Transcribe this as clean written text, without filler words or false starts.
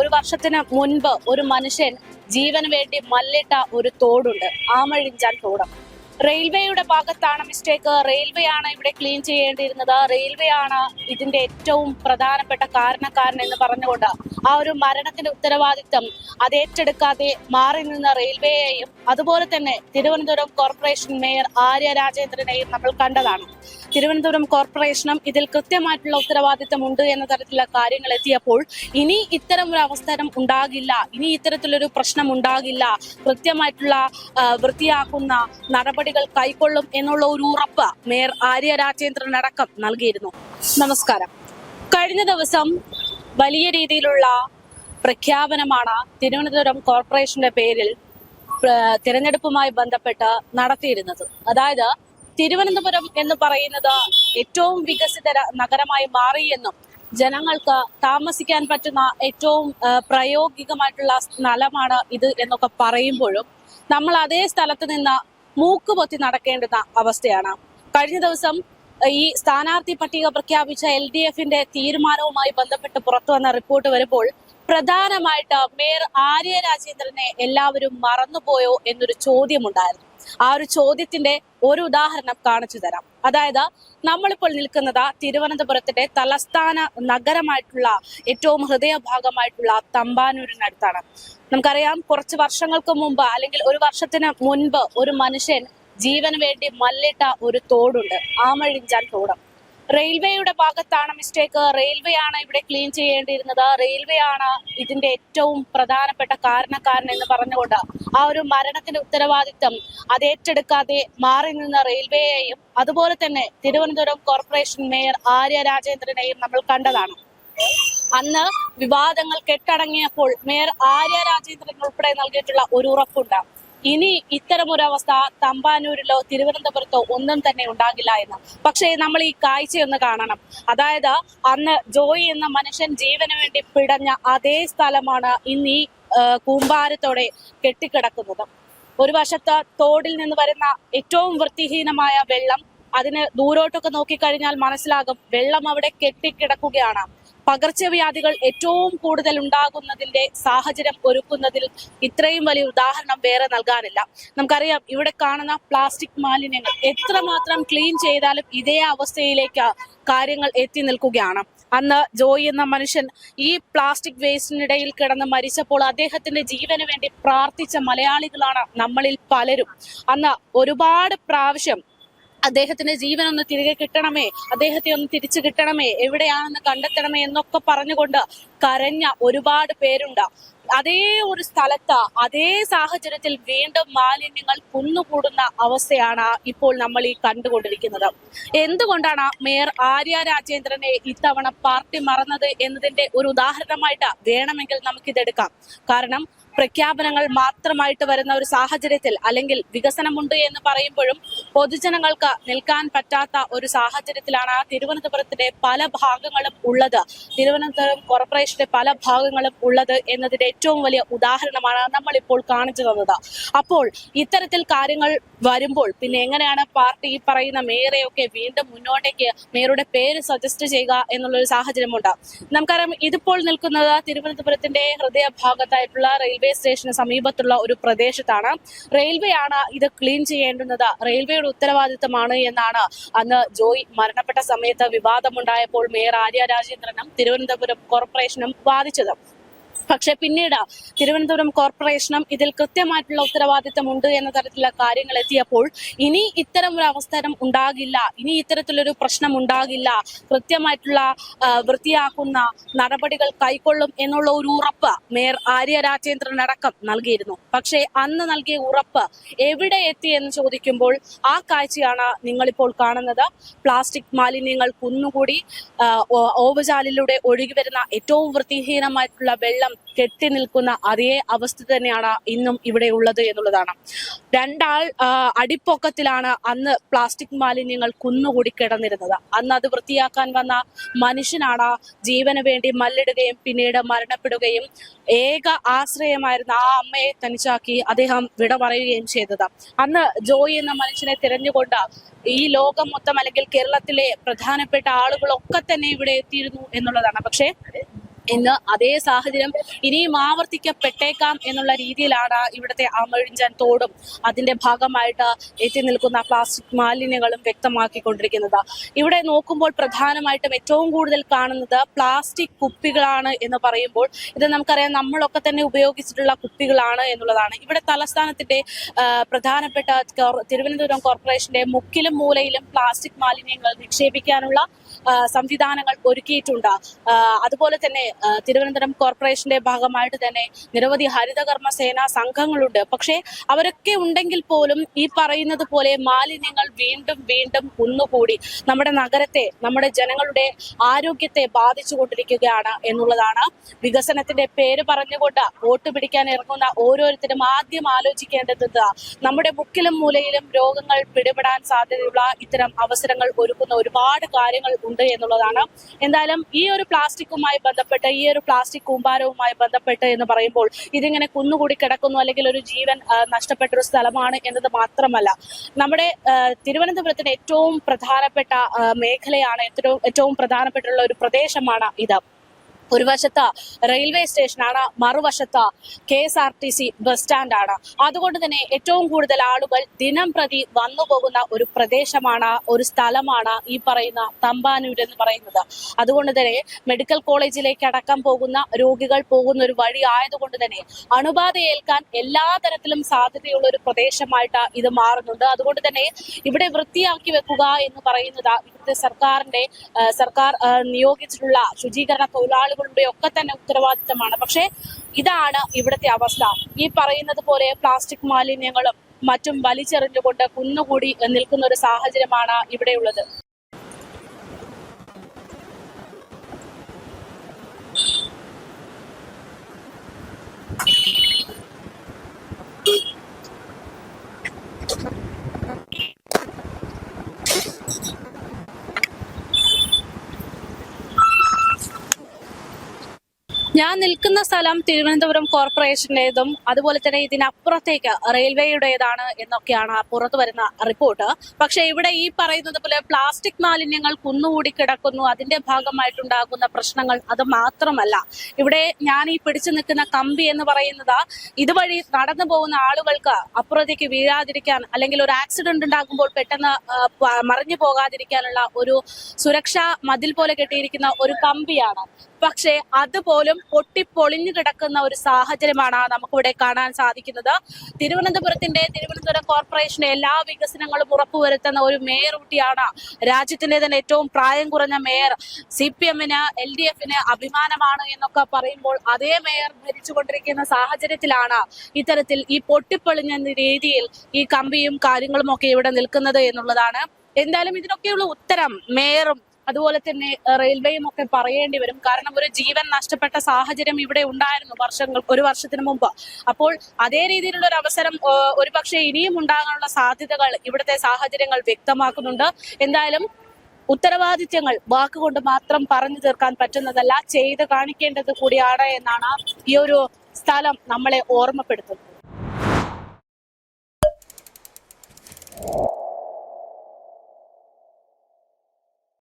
ഒരു വർഷത്തിന് മുൻപ് ഒരു മനുഷ്യൻ ജീവന് വേണ്ടി മല്ലിട്ട ഒരു തോടുണ്ട്, ആമഴിഞ്ചാൻ തോട്. റെയിൽവേയുടെ ഭാഗത്താണ് മിസ്റ്റേക്ക്. റെയിൽവേയാണ് ഇവിടെ ക്ലീൻ ചെയ്യേണ്ടിയിരുന്നത്. റെയിൽവേയാണ് ഇതിന്റെ ഏറ്റവും പ്രധാനപ്പെട്ട കാരണക്കാരൻ എന്ന് പറഞ്ഞുകൊണ്ട് ആ ഒരു മരണത്തിന്റെ ഉത്തരവാദിത്തം അത് ഏറ്റെടുക്കാതെ മാറി നിന്ന റെയിൽവേയെയും അതുപോലെ തന്നെ തിരുവനന്തപുരം കോർപ്പറേഷൻ മേയർ ആര്യ രാജേന്ദ്രനെയും നമ്മൾ കണ്ടതാണ്. തിരുവനന്തപുരം കോർപ്പറേഷനും ഇതിൽ കൃത്യമായിട്ടുള്ള ഉത്തരവാദിത്തം ഉണ്ട് എന്ന തരത്തിലുള്ള കാര്യങ്ങൾ എത്തിയപ്പോൾ ഇനി ഇത്തരം ഒരു അവസരം ഉണ്ടാകില്ല, ഇനി ഇത്തരത്തിലൊരു പ്രശ്നം ഉണ്ടാകില്ല, കൃത്യമായിട്ടുള്ള വൃത്തിയാക്കുന്ന നടപടികൾ കൈക്കൊള്ളും എന്നുള്ള ഒരു ഉറപ്പ് മേയർ ആര്യ രാജേന്ദ്രൻ അടക്കം നൽകിയിരുന്നു. നമസ്കാരം. കഴിഞ്ഞ ദിവസം വലിയ രീതിയിലുള്ള പ്രഖ്യാപനമാണ് തിരുവനന്തപുരം കോർപ്പറേഷന്റെ പേരിൽ തിരഞ്ഞെടുപ്പുമായി ബന്ധപ്പെട്ട് നടത്തിയിരുന്നത്. അതായത് തിരുവനന്തപുരം എന്ന് പറയുന്നത് ഏറ്റവും വികസിത നഗരമായി മാറിയെന്നും ജനങ്ങൾക്ക് താമസിക്കാൻ പറ്റുന്ന ഏറ്റവും പ്രായോഗികമായിട്ടുള്ള സ്ഥലമാണ് ഇത് എന്നൊക്കെ പറയുമ്പോഴും നമ്മൾ അതേ സ്ഥലത്ത് നിന്ന് മൂക്കുപൊത്തി നടക്കേണ്ടുന്ന അവസ്ഥയാണ്. കഴിഞ്ഞ ദിവസം ഈ സ്ഥാനാർത്ഥി പട്ടിക പ്രഖ്യാപിച്ച LDFന്റെ തീരുമാനവുമായി ബന്ധപ്പെട്ട് പുറത്തു വന്ന റിപ്പോർട്ട് വരുമ്പോൾ പ്രധാനമായിട്ട് മേയർ ആര്യ രാജേന്ദ്രനെ എല്ലാവരും മറന്നുപോയോ എന്നൊരു ചോദ്യമുണ്ടായിരുന്നു. ആ ഒരു ചോദ്യത്തിന്റെ ഒരു ഉദാഹരണം കാണിച്ചു തരാം. അതായത് നമ്മളിപ്പോൾ നിൽക്കുന്നത് തിരുവനന്തപുരത്തിന്റെ തലസ്ഥാന നഗരമായിട്ടുള്ള ഏറ്റവും ഹൃദയഭാഗമായിട്ടുള്ള തമ്പാനൂരിനടുത്താണ്. നമുക്കറിയാം, കുറച്ച് വർഷങ്ങൾക്ക് മുമ്പ് അല്ലെങ്കിൽ ഒരു വർഷത്തിന് മുൻപ് ഒരു മനുഷ്യൻ ജീവന് വേണ്ടി മല്ലിട്ട ഒരു തോടുണ്ട്, ആമഴിഞ്ചാൻ തോട്. റെയിൽവേയുടെ ഭാഗത്താണ് മിസ്റ്റേക്ക്. റെയിൽവേയാണ് ഇവിടെ ക്ലീൻ ചെയ്യേണ്ടിയിരുന്നത്. റെയിൽവേയാണ് ഇതിന്റെ ഏറ്റവും പ്രധാനപ്പെട്ട കാരണക്കാരൻ എന്ന് പറഞ്ഞുകൊണ്ട് ആ ഒരു മരണത്തിന്റെ ഉത്തരവാദിത്തം അത് ഏറ്റെടുക്കാതെ മാറി നിന്ന റെയിൽവേയെയും അതുപോലെ തന്നെ തിരുവനന്തപുരം കോർപ്പറേഷൻ മേയർ ആര്യ രാജേന്ദ്രനെയും നമ്മൾ കണ്ടതാണ്. അന്ന് വിവാദങ്ങൾ കെട്ടടങ്ങിയപ്പോൾ മേയർ ആര്യ രാജേന്ദ്രൻ ഉൾപ്പെടെ നൽകിയിട്ടുള്ള ഒരു ഉറപ്പുണ്ട്, ഇനി ഇത്തരമൊരവസ്ഥ തമ്പാനൂരിലോ തിരുവനന്തപുരത്തോ ഒന്നും തന്നെ ഉണ്ടാകില്ല എന്ന്. പക്ഷേ നമ്മൾ ഈ കാഴ്ചയൊന്ന് കാണണം. അതായത് അന്ന് ജോയി എന്ന മനുഷ്യൻ ജീവന് വേണ്ടി പിടഞ്ഞ അതേ സ്ഥലമാണ് ഇന്ന് ഈ കൂമ്പാരത്തോടെ കെട്ടിക്കിടക്കുന്നത്. ഒരു വശത്ത് തോടിൽ നിന്ന് വരുന്ന ഏറ്റവും വൃത്തിഹീനമായ വെള്ളം, അതിന് ദൂരോട്ടൊക്കെ നോക്കിക്കഴിഞ്ഞാൽ മനസ്സിലാകും വെള്ളം അവിടെ കെട്ടിക്കിടക്കുകയാണ്. പകർച്ചവ്യാധികൾ ഏറ്റവും കൂടുതൽ ഉണ്ടാകുന്നതിന്റെ സാഹചര്യം ഒരുക്കുന്നതിൽ ഇത്രയും വലിയ ഉദാഹരണം വേറെ നൽകാനില്ല. നമുക്കറിയാം, ഇവിടെ കാണുന്ന പ്ലാസ്റ്റിക് മാലിന്യങ്ങൾ എത്രമാത്രം ക്ലീൻ ചെയ്താലും ഇതേ അവസ്ഥയിലേക്ക് കാര്യങ്ങൾ എത്തി നിൽക്കുകയാണ്. അന്ന് ജോയി എന്ന മനുഷ്യൻ ഈ പ്ലാസ്റ്റിക് വേസ്റ്റിനിടയിൽ കിടന്ന് മരിച്ചപ്പോൾ അദ്ദേഹത്തിന്റെ ജീവന് വേണ്ടി പ്രാർത്ഥിച്ച മലയാളികളാണ് നമ്മളിൽ പലരും. അന്ന് ഒരുപാട് പ്രാവശ്യം അദ്ദേഹത്തിന്റെ ജീവൻ ഒന്ന് തിരികെ കിട്ടണമേ, അദ്ദേഹത്തെ ഒന്ന് തിരിച്ചു കിട്ടണമേ, എവിടെയാണെന്ന് കണ്ടെത്തണമേ എന്നൊക്കെ പറഞ്ഞുകൊണ്ട് കരഞ്ഞ ഒരുപാട് പേരുണ്ട്. അതേ ഒരു സ്ഥലത്ത് അതേ സാഹചര്യത്തിൽ വീണ്ടും മാലിന്യങ്ങൾ കുന്നുകൂടുന്ന അവസ്ഥയാണ് ഇപ്പോൾ നമ്മൾ ഈ കണ്ടുകൊണ്ടിരിക്കുന്നത്. എന്തുകൊണ്ടാണ് മേയർ ആര്യ രാജേന്ദ്രനെ ഇത്തവണ പാർട്ടി മറന്നത് എന്നതിന്റെ ഒരു ഉദാഹരണമായിട്ട് വേണമെങ്കിൽ നമുക്കിതെടുക്കാം. കാരണം പ്രഖ്യാപനങ്ങൾ മാത്രമായിട്ട് വരുന്ന ഒരു സാഹചര്യത്തിൽ, അല്ലെങ്കിൽ വികസനമുണ്ട് എന്ന് പറയുമ്പോഴും പൊതുജനങ്ങൾക്ക് നിൽക്കാൻ പറ്റാത്ത ഒരു സാഹചര്യത്തിലാണ് തിരുവനന്തപുരത്തിന്റെ പല ഭാഗങ്ങളും ഉള്ളത്, തിരുവനന്തപുരം കോർപ്പറേഷന്റെ പല ഭാഗങ്ങളും ഉള്ളത് എന്നതിന്റെ ഏറ്റവും വലിയ ഉദാഹരണമാണ് നമ്മൾ ഇപ്പോൾ കാണിച്ചു തന്നത്. അപ്പോൾ ഇത്തരത്തിൽ കാര്യങ്ങൾ വരുമ്പോൾ പിന്നെ എങ്ങനെയാണ് പാർട്ടി ഈ പറയുന്ന മേയറെയൊക്കെ വീണ്ടും മുന്നോട്ടേക്ക് മേയറുടെ പേര് സജസ്റ്റ് ചെയ്യുക എന്നുള്ളൊരു സാഹചര്യമുണ്ട്. നമുക്കറിയാം, ഇതിപ്പോൾ നിൽക്കുന്നത് തിരുവനന്തപുരത്തിന്റെ ഹൃദയഭാഗത്തായിട്ടുള്ള റെയിൽവേ സ്റ്റേഷന് സമീപത്തുള്ള ഒരു പ്രദേശത്താണ്. റെയിൽവേയാണ് ഇത് ക്ലീൻ ചെയ്യേണ്ടുന്നത്, റെയിൽവേയുടെ ഉത്തരവാദിത്തമാണ് എന്നാണ് അന്ന് ജോയി മരണപ്പെട്ട സമയത്ത് വിവാദമുണ്ടായപ്പോൾ മേയർ ആര്യ രാജേന്ദ്രനും തിരുവനന്തപുരം കോർപ്പറേഷനും വാദിച്ചത്. പക്ഷെ പിന്നീട് തിരുവനന്തപുരം കോർപ്പറേഷനും ഇതിൽ കൃത്യമായിട്ടുള്ള ഉത്തരവാദിത്തം ഉണ്ട് എന്ന തരത്തിലുള്ള കാര്യങ്ങൾ എത്തിയപ്പോൾ ഇനി ഇത്തരം ഒരു അവസരം ഉണ്ടാകില്ല, ഇനി ഇത്തരത്തിലൊരു പ്രശ്നം ഉണ്ടാകില്ല, കൃത്യമായിട്ടുള്ള വൃത്തിയാക്കുന്ന നടപടികൾ കൈക്കൊള്ളും എന്നുള്ള ഒരു ഉറപ്പ് മേയർ ആര്യ രാജേന്ദ്രൻ അടക്കം നൽകിയിരുന്നു. പക്ഷേ അന്ന് നൽകിയ ഉറപ്പ് എവിടെ എത്തി എന്ന് ചോദിക്കുമ്പോൾ ആ കാഴ്ചയാണ് നിങ്ങളിപ്പോൾ കാണുന്നത്. പ്ലാസ്റ്റിക് മാലിന്യങ്ങൾ കുന്നുകൂടി ഓവുചാലിലൂടെ ഒഴുകി വരുന്ന ഏറ്റവും വൃത്തിഹീനമായിട്ടുള്ള വെള്ളം കെട്ടി നിൽക്കുന്ന അതേ അവസ്ഥ തന്നെയാണ് ഇന്നും ഇവിടെ ഉള്ളത് എന്നുള്ളതാണ്. രണ്ടാൾ അടിപ്പൊക്കത്തിലാണ് അന്ന് പ്ലാസ്റ്റിക് മാലിന്യങ്ങൾ കുന്നുകൂടി കിടന്നിരുന്നത്. അന്ന് അത് വൃത്തിയാക്കാൻ വന്ന മനുഷ്യനാണ് ജീവന് വേണ്ടി മല്ലിടുകയും പിന്നീട് മരണപ്പെടുകയും ഏക ആശ്രയമായിരുന്ന ആ അമ്മയെ തനിച്ചാക്കി അദ്ദേഹം വിട പറയുകയും ചെയ്തത്. അന്ന് ജോയി എന്ന മനുഷ്യനെ തിരഞ്ഞുകൊണ്ട് ഈ ലോകം മൊത്തം അല്ലെങ്കിൽ കേരളത്തിലെ പ്രധാനപ്പെട്ട ആളുകളൊക്കെ തന്നെ ഇവിടെ എത്തിയിരുന്നു എന്നുള്ളതാണ്. പക്ഷേ ഇന്ന് അതേ സാഹചര്യം ഇനിയും ആവർത്തിക്കപ്പെട്ടേക്കാം എന്നുള്ള രീതിയിലാണ് ഇവിടുത്തെ ആമഴിഞ്ചാൻ തോടും അതിന്റെ ഭാഗമായിട്ട് എത്തി നിൽക്കുന്ന പ്ലാസ്റ്റിക് മാലിന്യങ്ങളും വ്യക്തമാക്കിക്കൊണ്ടിരിക്കുന്നത്. ഇവിടെ നോക്കുമ്പോൾ പ്രധാനമായിട്ടും ഏറ്റവും കൂടുതൽ കാണുന്നത് പ്ലാസ്റ്റിക് കുപ്പികളാണ് എന്ന് പറയുമ്പോൾ ഇത് നമുക്കറിയാം, നമ്മളൊക്കെ തന്നെ ഉപയോഗിച്ചിട്ടുള്ള കുപ്പികളാണ് എന്നുള്ളതാണ്. ഇവിടെ തലസ്ഥാനത്തിന്റെ പ്രധാനപ്പെട്ട തിരുവനന്തപുരം കോർപ്പറേഷന്റെ മുക്കിലും മൂലയിലും പ്ലാസ്റ്റിക് മാലിന്യങ്ങൾ നിക്ഷേപിക്കാനുള്ള സംവിധാനങ്ങൾ ഒരുക്കിയിട്ടുണ്ട്. അതുപോലെ തന്നെ തിരുവനന്തപുരം കോർപ്പറേഷന്റെ ഭാഗമായിട്ട് തന്നെ നിരവധി ഹരിതകർമ്മ സേനാ സംഘങ്ങളുണ്ട്. പക്ഷേ അവരൊക്കെ ഉണ്ടെങ്കിൽ പോലും ഈ പറയുന്നത് പോലെ മാലിന്യങ്ങൾ വീണ്ടും വീണ്ടും കുന്നുകൂടി നമ്മുടെ നഗരത്തെ, നമ്മുടെ ജനങ്ങളുടെ ആരോഗ്യത്തെ ബാധിച്ചുകൊണ്ടിരിക്കുകയാണ് എന്നുള്ളതാണ്. വികസനത്തിന്റെ പേര് പറഞ്ഞുകൊണ്ട് വോട്ട് പിടിക്കാൻ ഇറങ്ങുന്ന ഓരോരുത്തരും ആദ്യം ആലോചിക്കേണ്ടത് നമ്മുടെ മുക്കിലും മൂലയിലും രോഗങ്ങൾ പിടിപെടാൻ സാധ്യതയുള്ള ഇത്തരം അവസരങ്ങൾ ഒരുക്കുന്ന ഒരുപാട് കാര്യങ്ങൾ ഉണ്ട് എന്നുള്ളതാണ്. എന്തായാലും ഈ ഒരു പ്ലാസ്റ്റിക്കുമായി ബന്ധപ്പെട്ട്, ഈ ഒരു പ്ലാസ്റ്റിക് കൂമ്പാരവുമായി ബന്ധപ്പെട്ട് എന്ന് പറയുമ്പോൾ ഇതിങ്ങനെ കുന്നുകൂടി കിടക്കുന്നു, അല്ലെങ്കിൽ ഒരു ജീവൻ നഷ്ടപ്പെട്ട ഒരു സ്ഥലമാണ് എന്നത് മാത്രമല്ല, നമ്മുടെ തിരുവനന്തപുരത്തിന് ഏറ്റവും പ്രധാനപ്പെട്ട മേഖലയാണ്, ഏറ്റവും പ്രധാനപ്പെട്ടുള്ള ഒരു പ്രദേശമാണ് ഇത്. ഒരു വശത്ത് റെയിൽവേ സ്റ്റേഷനാണ്, മറുവശത്ത് KSRTC ബസ് സ്റ്റാൻഡാണ്. അതുകൊണ്ട് തന്നെ ഏറ്റവും കൂടുതൽ ആളുകൾ ദിനം പ്രതി വന്നു പോകുന്ന ഒരു പ്രദേശമാണ്, ഒരു സ്ഥലമാണ് ഈ പറയുന്ന തമ്പാനൂർ എന്ന് പറയുന്നത്. അതുകൊണ്ട് തന്നെ മെഡിക്കൽ കോളേജിലേക്ക് അടക്കം പോകുന്ന രോഗികൾ പോകുന്ന ഒരു വഴി ആയതുകൊണ്ട് തന്നെ അണുബാധ ഏൽക്കാൻ എല്ലാ തരത്തിലും സാധ്യതയുള്ള ഒരു പ്രദേശമായിട്ട് ഇത് മാറുന്നുണ്ട്. അതുകൊണ്ട് തന്നെ ഇവിടെ വൃത്തിയാക്കി വെക്കുക എന്ന് പറയുന്നത് ഇവിടുത്തെ സർക്കാർ നിയോഗിച്ചിട്ടുള്ള ശുചീകരണ തൊഴിലാളികളുടെ ഒക്കെ തന്നെ ഉത്തരവാദിത്തമാണ്. പക്ഷേ ഇതാണ് ഇവിടുത്തെ അവസ്ഥ. ഈ പറയുന്നത് പോലെ പ്ലാസ്റ്റിക് മാലിന്യങ്ങളും മറ്റും വലിച്ചെറിഞ്ഞുകൊണ്ട് കുന്നുകൂടി നിൽക്കുന്ന ഒരു സാഹചര്യമാണ് ഇവിടെയുള്ളത്. ഞാൻ നിൽക്കുന്ന സ്ഥലം തിരുവനന്തപുരം കോർപ്പറേഷന്റേതും അതുപോലെ തന്നെ ഇതിനപ്പുറത്തേക്ക് റെയിൽവേയുടേതാണ് എന്നൊക്കെയാണ് പുറത്തു വരുന്ന റിപ്പോർട്ട്. പക്ഷെ ഇവിടെ ഈ പറയുന്നത് പോലെ പ്ലാസ്റ്റിക് മാലിന്യങ്ങൾ കുന്നുകൂടി കിടക്കുന്നു, അതിന്റെ ഭാഗമായിട്ടുണ്ടാകുന്ന പ്രശ്നങ്ങൾ അത് മാത്രമല്ല. ഇവിടെ ഞാൻ ഈ പിടിച്ചു നിൽക്കുന്ന കമ്പി എന്ന് പറയുന്നത് ഇതുവഴി നടന്നു പോകുന്ന ആളുകൾക്ക് അപ്പുറത്തേക്ക് വീഴാതിരിക്കാൻ, അല്ലെങ്കിൽ ഒരു ആക്സിഡന്റ് ഉണ്ടാകുമ്പോൾ പെട്ടെന്ന് മറിഞ്ഞു പോകാതിരിക്കാനുള്ള ഒരു സുരക്ഷാ മതിൽ പോലെ കെട്ടിയിരിക്കുന്ന ഒരു കമ്പിയാണ്. പക്ഷേ അതുപോലും പൊട്ടിപ്പൊളിഞ്ഞു കിടക്കുന്ന ഒരു സാഹചര്യമാണ് നമുക്കിവിടെ കാണാൻ സാധിക്കുന്നത്. തിരുവനന്തപുരം കോർപ്പറേഷന്റെ എല്ലാ വികസനങ്ങളും ഉറപ്പുവരുത്തുന്ന ഒരു മേയർ ഊട്ടിയാണ്, രാജ്യത്തിന്റെ തന്നെ ഏറ്റവും പ്രായം കുറഞ്ഞ മേയർ. CPM-ന് LDF-ന് അഭിമാനമാണ് എന്നൊക്കെ പറയുമ്പോൾ അതേ മേയർ ഭരിച്ചുകൊണ്ടിരിക്കുന്ന സാഹചര്യത്തിലാണ് ഇത്തരത്തിൽ ഈ പൊട്ടിപ്പൊളിഞ്ഞ രീതിയിൽ ഈ കമ്പിയും കാര്യങ്ങളും ഒക്കെ ഇവിടെ നിൽക്കുന്നത് എന്നുള്ളതാണ്. എന്തായാലും ഇതിനൊക്കെയുള്ള ഉത്തരം മേയറും അതുപോലെ തന്നെ റെയിൽവേയും ഒക്കെ പറയേണ്ടി വരും. കാരണം ഒരു ജീവൻ നഷ്ടപ്പെട്ട സാഹചര്യം ഇവിടെ ഉണ്ടായിരുന്നു ഒരു വർഷത്തിന് മുമ്പ്. അപ്പോൾ അതേ രീതിയിലുള്ള ഒരു അവസരം ഒരുപക്ഷെ ഇനിയും ഉണ്ടാകാനുള്ള സാധ്യതകൾ ഇവിടുത്തെ സാഹചര്യങ്ങൾ വ്യക്തമാക്കുന്നുണ്ട്. എന്തായാലും ഉത്തരവാദിത്യങ്ങൾ വാക്കുകൊണ്ട് മാത്രം പറഞ്ഞു തീർക്കാൻ പറ്റുന്നതല്ല, ചെയ്ത് കാണിക്കേണ്ടത് കൂടിയാണ് എന്നാണ് ഈ ഒരു സ്ഥലം നമ്മളെ ഓർമ്മപ്പെടുത്തുന്നത്.